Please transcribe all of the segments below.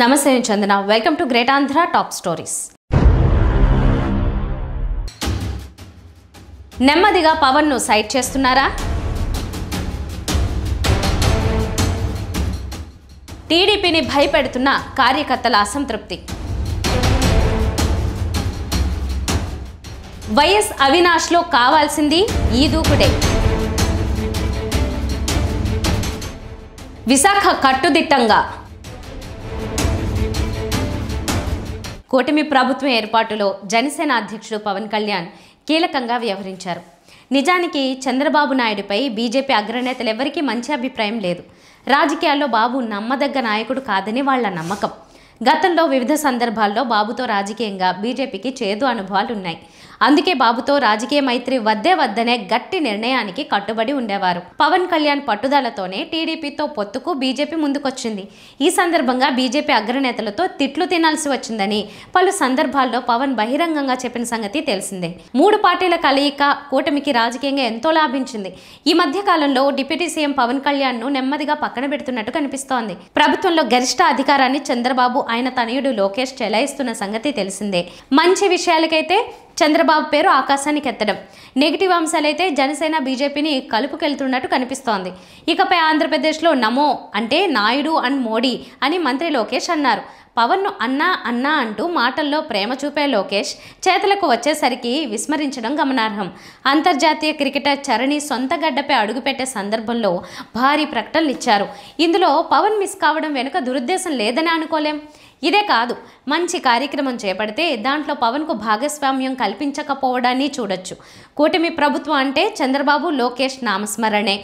నమస్తే నేను Chandana. Welcome to great Andhra top stories. నెమ్మదిగా పవన్ ను సైడ్ చేస్తున్నారా? టీడీపీని భయపెడుతున్న కార్యకర్తల అసంతృప్తి. వైఎస్ అవినాష్ లో కావాల్సింది ఈ దూకుడే. విశాఖ కట్టుదిట్టంగా. కూటమి ప్రభుత్వం ఏర్పాటులో జనసేన అధ్యక్షుడు పవన్ కళ్యాణ్ కీలకంగా వ్యవహరించారు. నిజానికి చంద్రబాబు నాయుడుపై బీజేపీ అగ్రనేతలు ఎవరికీ మంచి అభిప్రాయం లేదు. రాజకీయాల్లో బాబు నమ్మదగ్గ నాయకుడు కాదని వాళ్ల నమ్మకం. గతంలో వివిధ సందర్భాల్లో బాబుతో రాజకీయంగా బీజేపీకి చేదు అనుభవాలు ఉన్నాయి. అందుకే బాబుతో రాజకీయ మైత్రి వద్దనే గట్టి నిర్ణయానికి కట్టుబడి ఉండేవారు. పవన్ కళ్యాణ్ పట్టుదలతోనే టీడీపీతో పొత్తుకు బీజేపీ ముందుకొచ్చింది. ఈ సందర్భంగా బీజేపీ అగ్రనేతలతో తిట్లు తినాల్సి వచ్చిందని పలు సందర్భాల్లో పవన్ బహిరంగంగా చెప్పిన సంగతి తెలిసిందే. మూడు పార్టీల కలయిక కూటమికి రాజకీయంగా ఎంతో లాభించింది. ఈ మధ్య కాలంలో డిప్యూటీ సీఎం పవన్ కళ్యాణ్ ను నెమ్మదిగా పక్కన పెడుతున్నట్టు కనిపిస్తోంది. ప్రభుత్వంలో గరిష్ట అధికారాన్ని చంద్రబాబు ఆయన తనయుడు లోకేష్ చెలాయిస్తున్న సంగతి తెలిసిందే. మంచి విషయాలకైతే చంద్రబాబు పేరు ఆకాశానికి ఎత్తడం, నెగిటివ్ అంశాలైతే జనసేన బీజేపీని కలుపుకెళ్తున్నట్టు కనిపిస్తోంది. ఇకపై ఆంధ్రప్రదేశ్లో నమో అంటే నాయుడు అండ్ మోడీ అని మంత్రి లోకేష్ అన్నారు. పవన్ను అన్నా అంటూ మాటల్లో ప్రేమ చూపే లోకేష్ చేతులకు వచ్చేసరికి విస్మరించడం గమనార్హం. అంతర్జాతీయ క్రికెటర్ చరణి సొంత గడ్డపై అడుగుపెట్టే సందర్భంలో భారీ ప్రకటనలు ఇచ్చారు. ఇందులో పవన్ మిస్ కావడం వెనుక దురుద్దేశం లేదని అనుకోలేం. ఇదే కాదు, మంచి కార్యక్రమం చేపడితే దాంట్లో పవన్కు భాగస్వామ్యం కల్పించకపోవడాన్ని చూడొచ్చు. కూటమి ప్రభుత్వం అంటే చంద్రబాబు లోకేష్ నామస్మరణే.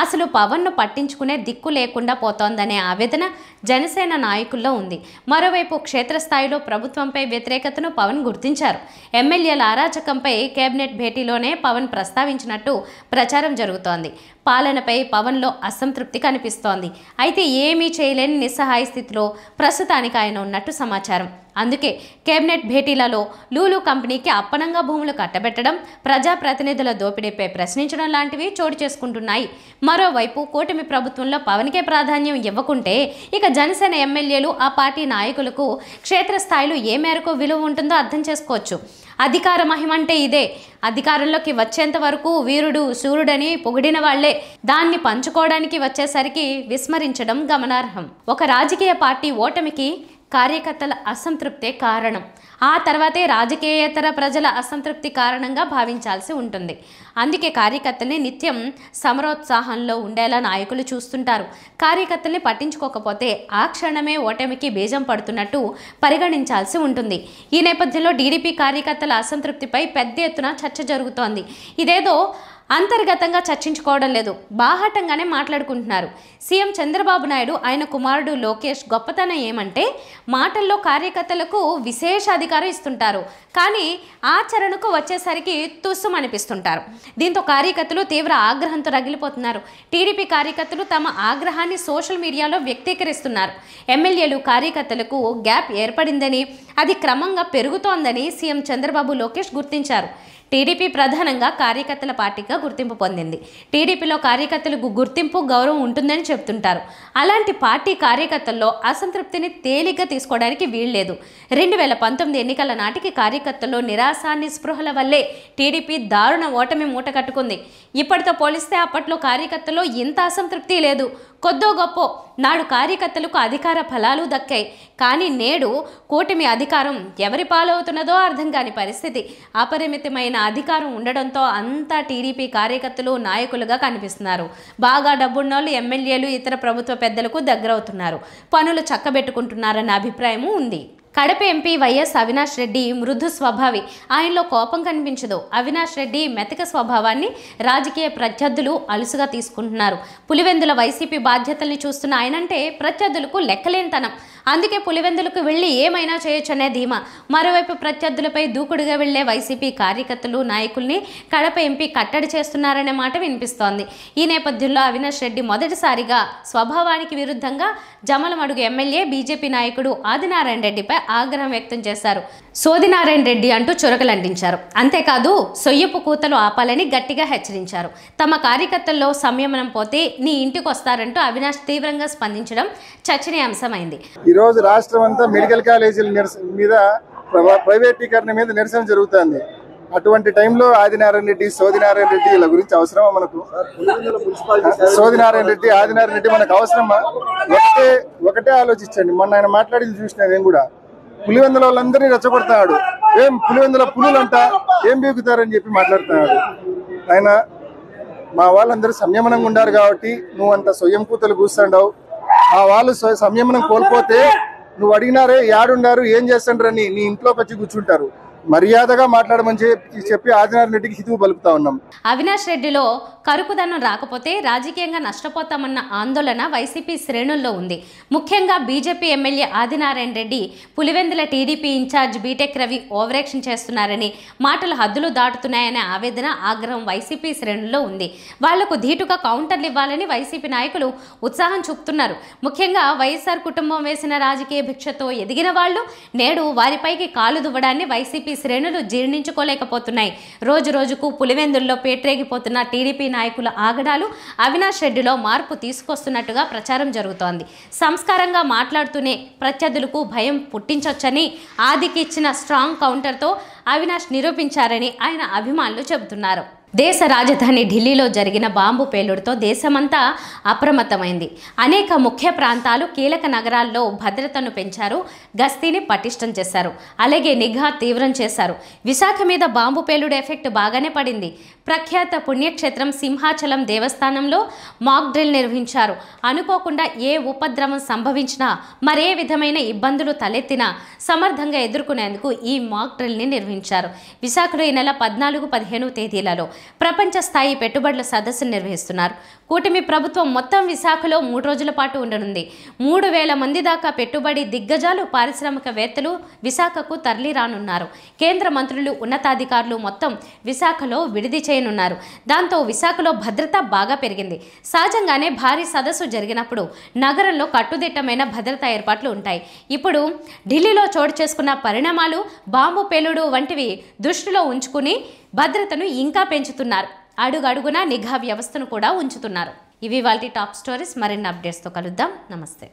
అసలు పవన్ను పట్టించుకునే దిక్కు లేకుండా పోతోందనే ఆవేదన జనసేన నాయకుల్లో ఉంది. మరోవైపు క్షేత్రస్థాయిలో ప్రభుత్వంపై వ్యతిరేకతను పవన్ గుర్తించారు. ఎమ్మెల్యేల అరాచకంపై కేబినెట్ భేటీలోనే పవన్ ప్రస్తావించినట్టు ప్రచారం జరుగుతోంది. పాలనపై పవన్లో అసంతృప్తి కనిపిస్తోంది. అయితే ఏమీ చేయలేని నిస్సహాయ స్థితిలో ప్రస్తుతానికి ఆయన ఉన్నట్టు సమాచారం. అందుకే కేబినెట్ భేటీలలో లూలు కంపెనీకి అప్పనంగా భూములు కట్టబెట్టడం, ప్రజాప్రతినిధుల దోపిడీపై ప్రశ్నించడం లాంటివి చోటు చేసుకుంటున్నాయి. మరోవైపు కూటమి ప్రభుత్వంలో పవన్కే ప్రాధాన్యం ఇవ్వకుంటే ఇక జనసేన ఎమ్మెల్యేలు ఆ పార్టీ నాయకులకు క్షేత్రస్థాయిలో ఏ మేరకు విలువ ఉంటుందో అర్థం చేసుకోవచ్చు. అధికార మహిమ అంటే ఇదే. అధికారంలోకి వచ్చేంత వరకు వీరుడు శూరుడని పొగిడిన వాళ్లే దాన్ని పంచుకోవడానికి వచ్చేసరికి విస్మరించడం గమనార్హం. ఒక రాజకీయ పార్టీ ఓటమికి కార్యకర్తల అసంతృప్తే కారణం. ఆ తర్వాతే రాజకీయేతర ప్రజల అసంతృప్తి కారణంగా భావించాల్సి ఉంటుంది. అందుకే కార్యకర్తల్ని నిత్యం సమరోత్సాహంలో ఉండేలా నాయకులు చూస్తుంటారు. కార్యకర్తల్ని పట్టించుకోకపోతే ఆ క్షణమే ఓటమికి బీజం పడుతున్నట్టు పరిగణించాల్సి ఉంటుంది. ఈ నేపథ్యంలో టీడీపీ కార్యకర్తల అసంతృప్తిపై పెద్ద ఎత్తున చర్చ జరుగుతోంది. ఇదేదో అంతర్గతంగా చర్చించుకోవడం లేదు, బాహాటంగానే మాట్లాడుకుంటున్నారు. సీఎం చంద్రబాబు నాయుడు ఆయన కుమారుడు లోకేష్ గొప్పతనం ఏమంటే మాటల్లో కార్యకర్తలకు విశేష అధికారం ఇస్తుంటారు, కానీ ఆచరణకు వచ్చేసరికి తుస్సుమనిపిస్తుంటారు. దీంతో కార్యకర్తలు తీవ్ర ఆగ్రహంతో రగిలిపోతున్నారు. టీడీపీ కార్యకర్తలు తమ ఆగ్రహాన్ని సోషల్ మీడియాలో వ్యక్తీకరిస్తున్నారు. ఎమ్మెల్యేలు కార్యకర్తలకు గ్యాప్ ఏర్పడిందని, అది క్రమంగా పెరుగుతోందని సీఎం చంద్రబాబు లోకేష్ గుర్తించారు. టీడీపీ ప్రధానంగా కార్యకర్తల పార్టీగా గుర్తింపు పొందింది. టీడీపీలో కార్యకర్తలకు గుర్తింపు, గౌరవం ఉంటుందని చెప్తుంటారు. అలాంటి పార్టీ కార్యకర్తల్లో అసంతృప్తిని తేలిగ్గా తీసుకోవడానికి వీల్లేదు. 2019 ఎన్నికల నాటికి కార్యకర్తల్లో నిరాశ, నిస్పృహల వల్లే టీడీపీ దారుణ ఓటమి మూట కట్టుకుంది. ఇప్పటితో పోలిస్తే అప్పట్లో కార్యకర్తల్లో ఇంత అసంతృప్తి లేదు. కొద్దో గొప్ప నాడు కార్యకర్తలకు అధికార ఫలాలు దక్కాయి. కానీ నేడు కూటమి అధికారం ఎవరి పాలవుతున్నదో అర్థం కాని పరిస్థితి. అపరిమితమైన అధికారం ఉండడంతో అంతా టీడీపీ కార్యకర్తలు నాయకులుగా కనిపిస్తున్నారు. బాగా డబ్బున్నోళ్ళు ఎమ్మెల్యేలు ఇతర ప్రభుత్వ పెద్దలకు దగ్గరవుతున్నారు, పనులు చక్కబెట్టుకుంటున్నారన్న అభిప్రాయము ఉంది. కడప ఎంపీ వైఎస్ అవినాష్ రెడ్డి మృదు స్వభావి. ఆయనలో కోపం కనిపించదు. అవినాష్ రెడ్డి మెతక స్వభావాన్ని రాజకీయ ప్రత్యర్థులు అలుసుగా తీసుకుంటున్నారు. పులివెందుల వైసీపీ బాధ్యతల్ని చూస్తున్న ఆయనంటే ప్రత్యర్థులకు లెక్కలేనితనం. అందుకే పులివెందులకు వెళ్లి ఏమైనా చేయొచ్చనే ధీమా. మరోవైపు ప్రత్యర్థులపై దూకుడుగా వెళ్లే వైసీపీ కార్యకర్తలు, నాయకుల్ని కడప ఎంపీ కట్టడి చేస్తున్నారనే మాట వినిపిస్తోంది. ఈ నేపథ్యంలో అవినాష్ రెడ్డి మొదటిసారిగా స్వభావానికి విరుద్ధంగా జమలమడుగు ఎమ్మెల్యే బీజేపీ నాయకుడు ఆదినారాయణ రెడ్డిపై ఆగ్రహం వ్యక్తం చేశారు. సోదినారాయణ రెడ్డి అంటూ చురకలంటించారు. అంతేకాదు సొయ్యపు కూతలు ఆపాలని గట్టిగా హెచ్చరించారు. తమ కార్యకర్తల్లో సంయమనం పోతే నీ ఇంటికి వస్తారంటూ అవినాష్ తీవ్రంగా స్పందించడం చర్చనీయాంశమైంది. ఈరోజు రాష్ట్రం అంతా మెడికల్ కాలేజీల మీద ప్రైవేటీకరణ మీద నిరసన జరుగుతుంది. అటువంటి టైంలో ఆదినారాయణ రెడ్డి, సోదినారాయణ రెడ్డి వీళ్ళ గురించి అవసరమా మనకు? సోదినారాయణ రెడ్డి, ఆదినారాయణ రెడ్డి మనకు అవసరమా? ఒకటే ఆలోచించండి. మొన్న ఆయన మాట్లాడింది చూసిన నేను కూడా. పులివెందుల వాళ్ళందరినీ రెచ్చగొడుతున్నాడు. ఏం పులివెందుల పులులంట ఏం బీగుతారని చెప్పి మాట్లాడుతున్నాడు ఆయన. మా వాళ్ళందరూ సంయమనంగా ఉండారు కాబట్టి నువ్వు అంత సొయ్యం కూతలు కూర్చుండవు. ఆ వాళ్ళు సంయమనం కోల్పోతే నువ్వు అడిగినారే యాడుండారు ఏం చేస్తుండ్రని నీ ఇంట్లోకి వచ్చి కూర్చుంటారు. మర్యాదగా మాట్లాడమని చెప్పి ఆదినారాయణ రెడ్డికి హితువు పలుకుతా ఉన్నాం. అవినాష్ రెడ్డిలో కరుకుదనం రాకపోతే రాజకీయంగా నష్టపోతామన్న ఆందోళన వైసీపీ శ్రేణుల్లో ఉంది. ముఖ్యంగా BJP MLA Adinarayana Reddy Pulivendula TDP incharge BTech Ravi overaction చేస్తున్నారని, మాటలు హద్దులు దాటుతున్నాయనే ఆవేదన, ఆగ్రహం వైసీపీ శ్రేణుల్లో ఉంది. వాళ్లకు ధీటుగా కౌంటర్లు ఇవ్వాలని వైసీపీ నాయకులు ఉత్సాహం చూపుతున్నారు. ముఖ్యంగా వైఎస్ఆర్ కుటుంబం వేసిన రాజకీయ భిక్షతో ఎదిగిన వాళ్లు నేడు వారిపైకి కాలు దువ్వడాన్ని వైసీపీ శ్రేణులు జీర్ణించుకోలేకపోతున్నాయి. రోజు రోజుకు పులివెందుల్లో పేట్రేగిపోతున్న టీడీపీ నాయకుల ఆగడాలు అవినాష్ రెడ్డిలో మార్పు తీసుకొస్తున్నట్టుగా ప్రచారం జరుగుతోంది. సంస్కారంగా మాట్లాడుతూనే ప్రత్యర్థులకు భయం పుట్టించొచ్చని ఆదికి ఇచ్చిన స్ట్రాంగ్ కౌంటర్తో అవినాష్ నిరూపించారని ఆయన అభిమానులు చెబుతున్నారు. దేశ రాజధాని ఢిల్లీలో జరిగిన బాంబు పేలుడుతో దేశమంతా అప్రమత్తమైంది. అనేక ముఖ్య ప్రాంతాలు, కీలక నగరాల్లో భద్రతను పెంచారు, గస్తీని పటిష్టం చేశారు, అలాగే నిఘా తీవ్రం చేశారు. విశాఖ మీద బాంబు పేలుడు ఎఫెక్ట్ బాగానే పడింది. ప్రఖ్యాత పుణ్యక్షేత్రం సింహాచలం దేవస్థానంలో మాక్ డ్రిల్ నిర్వహించారు. అనుకోకుండా ఏ ఉపద్రవం సంభవించినా, మరే విధమైన ఇబ్బందులు తలెత్తినా సమర్థంగా ఎదుర్కొనేందుకు ఈ మాక్ డ్రిల్ని నిర్వహించారు. విశాఖలో ఈ నెల 14-15 తేదీలలో ప్రపంచ స్థాయి పెట్టుబడుల సదస్సును నిర్వహిస్తున్నారు. కూటమి ప్రభుత్వం మొత్తం విశాఖలో 3 రోజుల పాటు ఉండనుంది. 3000 మంది దాకా పెట్టుబడి దిగ్గజాలు, పారిశ్రామికవేత్తలు విశాఖకు తరలి రానున్నారు. కేంద్ర మంత్రులు, ఉన్నతాధికారులు మొత్తం విశాఖలో విడిది చేయనున్నారు. దాంతో విశాఖలో భద్రత బాగా పెరిగింది. సహజంగానే భారీ సదస్సు జరిగినప్పుడు నగరంలో కట్టుదిట్టమైన భద్రతా ఏర్పాట్లు ఉంటాయి. ఇప్పుడు ఢిల్లీలో చోటు చేసుకున్న పరిణామాలు, బాంబు పేలుడు వంటివి దృష్టిలో ఉంచుకుని భద్రతను ఇంకా పెంచుతున్నారు. అడుగడుగునా నిఘా వ్యవస్థను కూడా ఉంచుతున్నారు. ఇవి వాటి టాప్ స్టోరీస్. మరిన్ని అప్డేట్స్తో కలుద్దాం. నమస్తే.